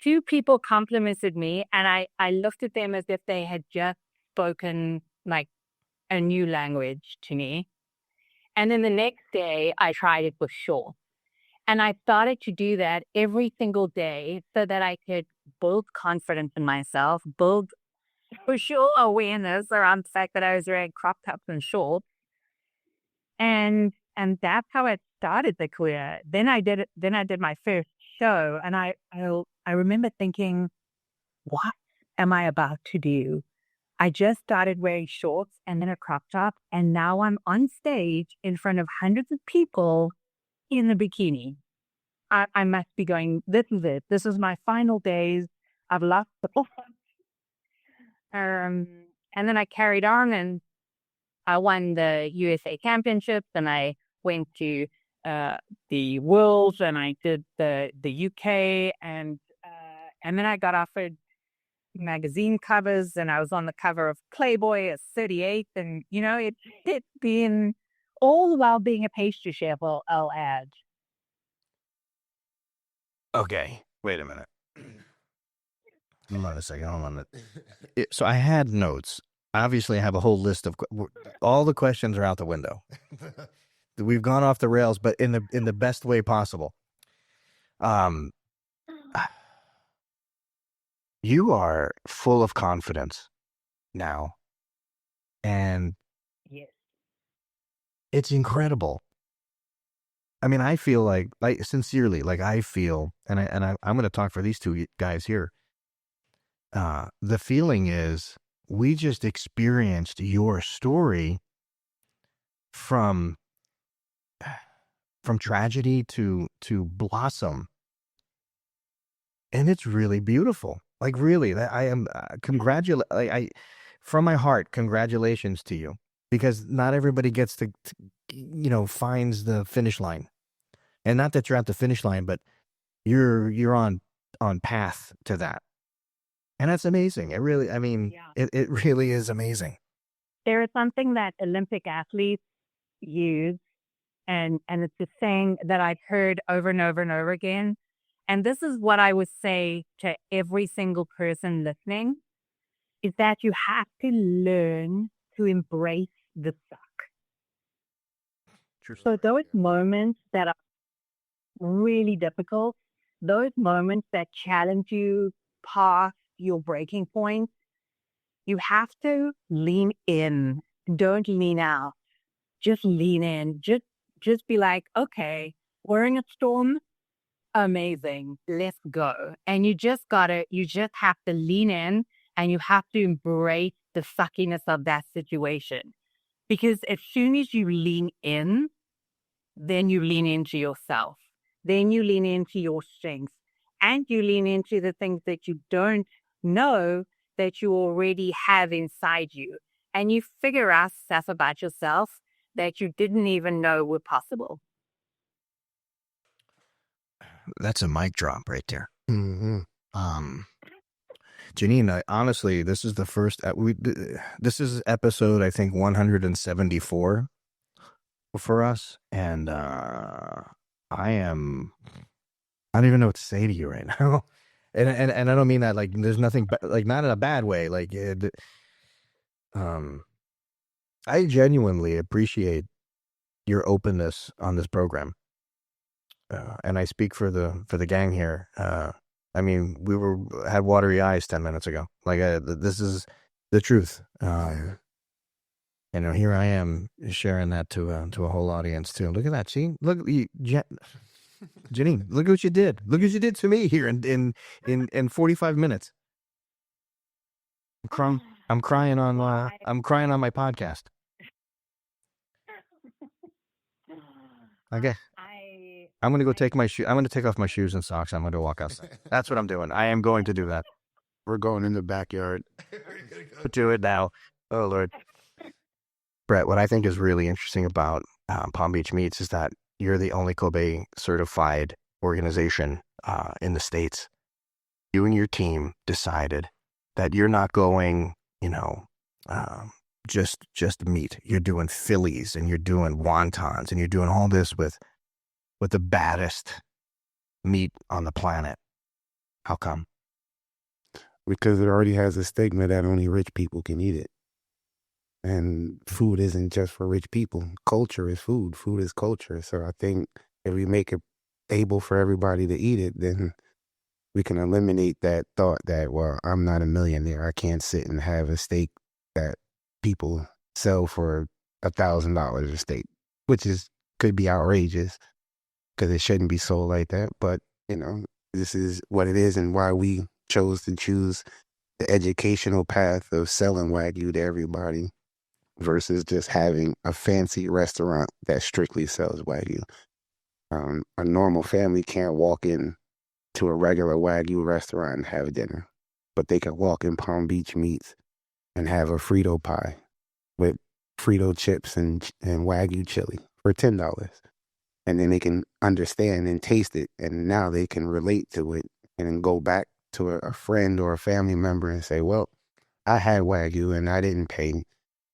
2 people complimented me and I looked at them as if they had just spoken like a new language to me. And then the next day I tried it with shorts. And I started to do that every single day so that I could build confidence in myself, build for sure awareness around the fact that I was wearing crop tops and shorts. And that's how it started the career. Then I did my first show and I remember thinking, what am I about to do? I just started wearing shorts and then a crop top, and now I'm on stage in front of hundreds of people in a bikini. I must be going, this is it. This is my final days. I've lost the plot. And then I carried on and I won the USA Championships and I went to the Worlds and I did the UK and then I got offered magazine covers and I was on the cover of Playboy at 38 and it's been all while being a pastry chef. I'll add. Okay, wait a minute. Hold on a second. Hold on. So I had notes. Obviously, I have a whole list of all the questions are out the window. We've gone off the rails, but in the best way possible. You are full of confidence now, and Yes, it's incredible. I mean, I feel like sincerely, like I feel, I'm going to talk for these two guys here. The feeling is we just experienced your story from tragedy to blossom, and it's really beautiful. Like really, I am from my heart, congratulations to you, because not everybody gets to finds the finish line. And not that you're at the finish line, but you're on path to that. And that's amazing. It really, I mean, it really is amazing. There is something that Olympic athletes use, and it's a saying that I've heard over and over and over again. And this is what I would say to every single person listening, is that you have to learn to embrace the suck. True. So those moments that are really difficult, those moments that challenge you past your breaking point, you have to lean in. Don't lean out. Just lean in. Just be like, okay, we're in a storm. Amazing. Let's go. And you just have to lean in, and you have to embrace the suckiness of that situation. Because as soon as you lean in, then you lean into yourself. Then you lean into your strengths, and you lean into the things that you don't know that you already have inside you. And you figure out stuff about yourself that you didn't even know were possible. That's a mic drop right there. Mm-hmm. Janine, honestly, this is the first. This is episode, I think, 174 for us, and I don't even know what to say to you right now. And I don't mean that like there's nothing like not in a bad way. Like, I genuinely appreciate your openness on this program, and I speak for the gang here. I mean, we had watery eyes 10 minutes ago. Like, this is the truth. Here I am sharing that to a whole audience too. Look at that. See, look, Janine, look what you did. Look what you did to me here in 45 minutes. I'm crying on my podcast. Okay. I'm going to go take I'm going to take off my shoes and socks. I'm going to walk outside. That's what I'm doing. I am going to do that. We're going in the backyard. Do it now. Oh, Lord. Brett, what I think is really interesting about Palm Beach Meats is that you're the only Kobe certified organization in the States. You and your team decided that you're not going, just meat. You're doing Phillies, and you're doing wontons, and you're doing all this with the baddest meat on the planet. How come? Because it already has a stigma that only rich people can eat it. And food isn't just for rich people. Culture is food. Food is culture. So I think if we make it able for everybody to eat it, then we can eliminate that thought that, well, I'm not a millionaire. I can't sit and have a steak that people sell for $1,000 a steak, which could be outrageous because it shouldn't be sold like that. But, this is what it is, and why we chose to choose the educational path of selling Wagyu to everybody versus just having a fancy restaurant that strictly sells Wagyu. A normal family can't walk in to a regular Wagyu restaurant and have dinner, but they can walk in Palm Beach Meats and have a Frito pie with Frito chips and Wagyu chili for $10. And then they can understand and taste it, and now they can relate to it and then go back to a friend or a family member and say, well, I had Wagyu and I didn't pay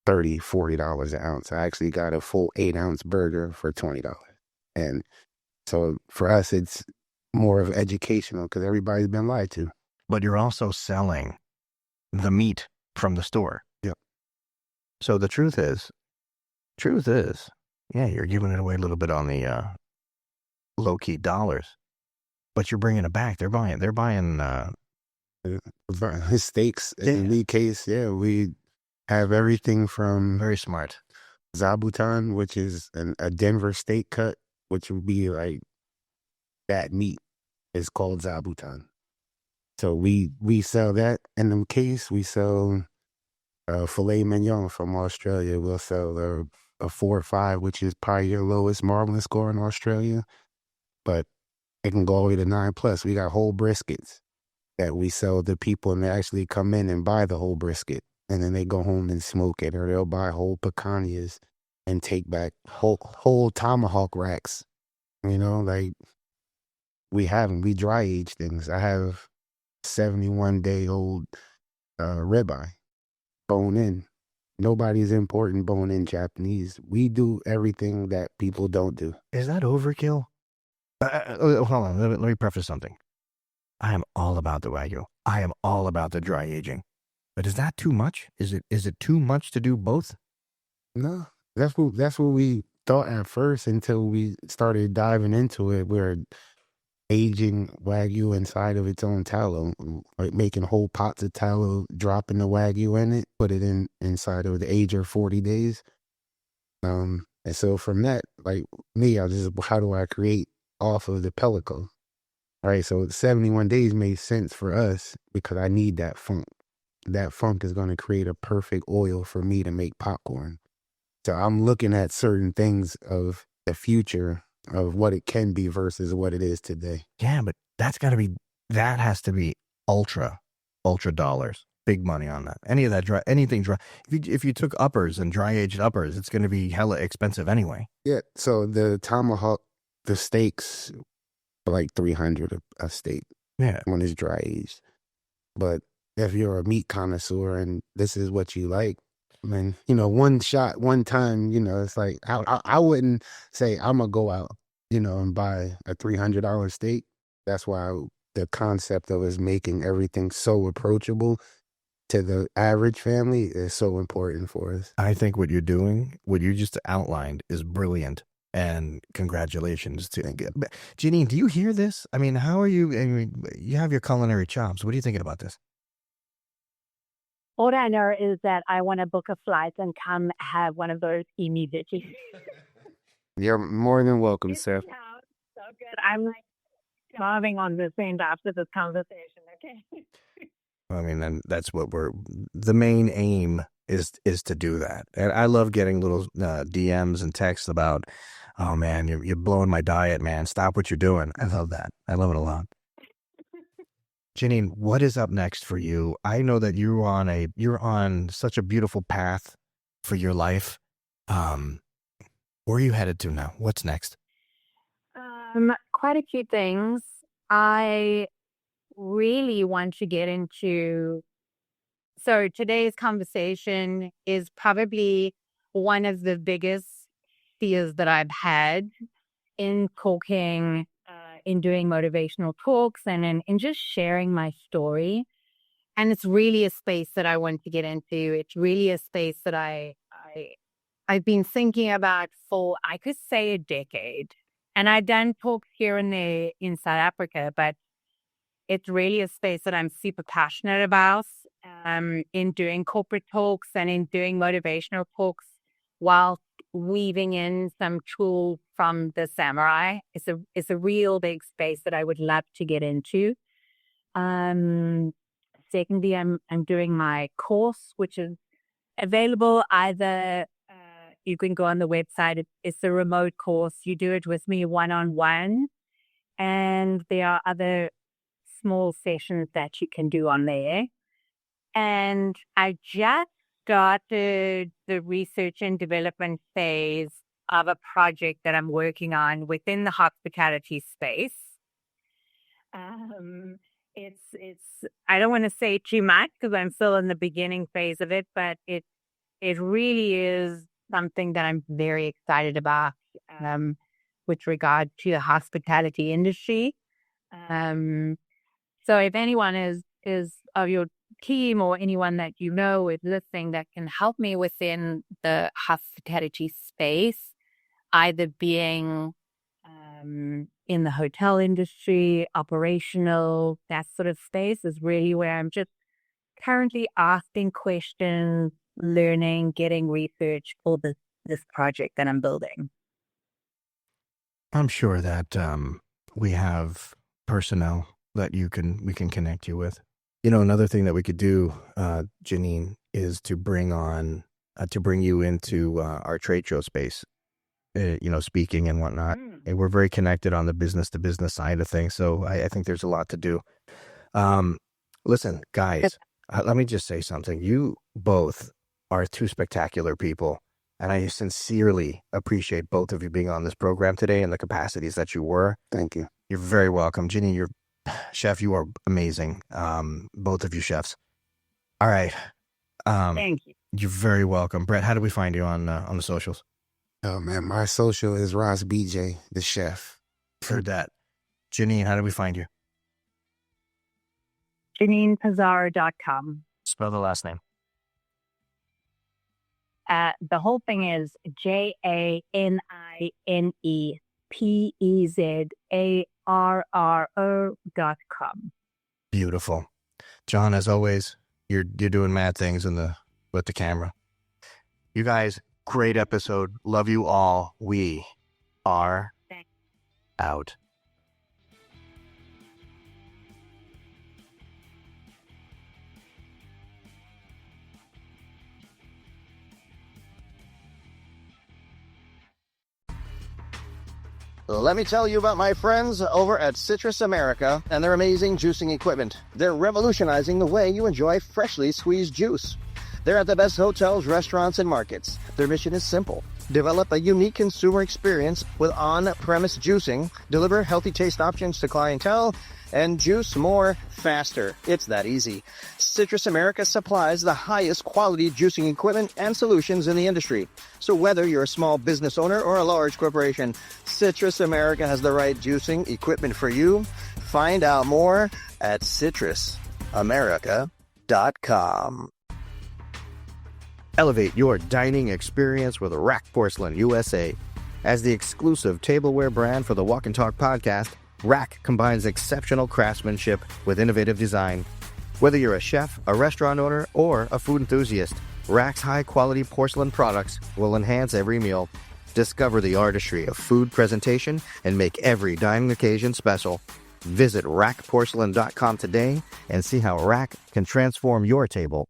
$30, $40 an ounce. I actually got a full 8-ounce burger for $20. And so for us, it's more of educational because everybody's been lied to. But you're also selling the meat from the store. Yep. So the truth is, yeah, you're giving it away a little bit on the low-key dollars, but you're bringing it back. They're buying his steaks. Yeah. In the case, yeah, we have everything from very smart zabuton, which is a Denver steak cut, which would be like that meat, is called zabuton. So we sell that in them case. We sell filet mignon from Australia. We'll sell a 4 or 5, which is probably your lowest marbling score in Australia, but it can go all the way to 9+. We got whole briskets that we sell to people, and they actually come in and buy the whole brisket, and then they go home and smoke it, or they'll buy whole picanhas and take back whole tomahawk racks. Like we dry age things. I have 71-day-old ribeye, bone in. Nobody's importing bone in Japanese. We do everything that people don't do. Is that overkill? Hold on, let me preface something. I am all about the Wagyu. I am all about the dry aging. But is that too much? Is it too much to do both? No, that's what we thought at first until we started diving into it. We're aging Wagyu inside of its own tallow, like making whole pots of tallow, dropping the Wagyu in it, put it inside of the ager 40 days. And so from that, like me, how do I create off of the pellicle? All right, so 71 days made sense for us because I need that funk. That funk is going to create a perfect oil for me to make popcorn. So I'm looking at certain things of the future of what it can be versus what it is today. Yeah, but that has to be ultra dollars. Big money on that. Anything dry. If you took uppers and dry aged uppers, it's going to be hella expensive anyway. Yeah, so the tomahawk, the steaks, like $300 a steak. Yeah, when it's dry aged. But if you're a meat connoisseur and this is what you like, then one shot, one time, it's like I wouldn't say I'm gonna go out, and buy a $300 steak. That's why the concept of us making everything so approachable to the average family is so important for us. I think what you're doing, what you just outlined, is brilliant. And congratulations to Janine. Do you hear this? I mean, how are you? I mean, you have your culinary chops. What are you thinking about this? All I know is that I want to book a flight and come have one of those immediately. You're more than welcome, Seth. So good. I'm like starving on this end after this conversation. Okay. I mean, then that's what the main aim is to do that. And I love getting little DMs and texts about, oh man, you're blowing my diet, man. Stop what you're doing. I love that. I love it a lot. Janine, what is up next for you? I know that you're on such a beautiful path for your life. Where are you headed to now? What's next? Quite a few things. I really want to get into. So today's conversation is probably one of the biggest fears that I've had in talking, in doing motivational talks and in just sharing my story. And it's really a space that I want to get into. It's really a space that I've been thinking about for, I could say, a decade. And I've done talks here and there in South Africa, but it's really a space that I'm super passionate about, in doing corporate talks and in doing motivational talks while weaving in some tools from the samurai. It's a real big space that I would love to get into. Secondly, I'm doing my course, which is available either, you can go on the website. It's a remote course. You do it with me one-on-one, and there are other small sessions that you can do on there. And I just started the research and development phase of a project that I'm working on within the hospitality space. It's I don't want to say too much because I'm still in the beginning phase of it, but it really is something that I'm very excited about, with regard to the hospitality industry. So if anyone is of your team or anyone that you know is listening that can help me within the hospitality space, either being in the hotel industry, operational, that sort of space, is really where I'm just currently asking questions, learning, getting research for this project that I'm building. I'm sure that we have personnel that we can connect you with. You know, another thing that we could do, Janine, is to bring you into our trade show space. Speaking and whatnot. And we're very connected on the business to business side of things. So I think there's a lot to do. Listen, guys, let me just say something. You both are two spectacular people. And I sincerely appreciate both of you being on this program today in the capacities that you were. Thank you. You're very welcome. Ginny, chef, you are amazing. Both of you chefs. All right. Thank you. You're very welcome. Brett, how do we find you on the socials? Oh, man, my social is Ross BJ, the chef. Heard that. Janine, how do we find you? JaninePezarro.com. Spell the last name. The whole thing is JaninePezarro.com. Beautiful. John, as always, you're doing mad things with the camera. You guys, great episode. Love you all. We are out. Let me tell you about my friends over at Citrus America and their amazing juicing equipment. They're revolutionizing the way you enjoy freshly squeezed juice. They're at the best hotels, restaurants, and markets. Their mission is simple. Develop a unique consumer experience with on-premise juicing, deliver healthy taste options to clientele, and juice more faster. It's that easy. Citrus America supplies the highest quality juicing equipment and solutions in the industry. So whether you're a small business owner or a large corporation, Citrus America has the right juicing equipment for you. Find out more at citrusamerica.com. Elevate your dining experience with Rack Porcelain USA. As the exclusive tableware brand for the Walk and Talk podcast, Rack combines exceptional craftsmanship with innovative design. Whether you're a chef, a restaurant owner, or a food enthusiast, Rack's high-quality porcelain products will enhance every meal. Discover the artistry of food presentation and make every dining occasion special. Visit rackporcelain.com today and see how Rack can transform your table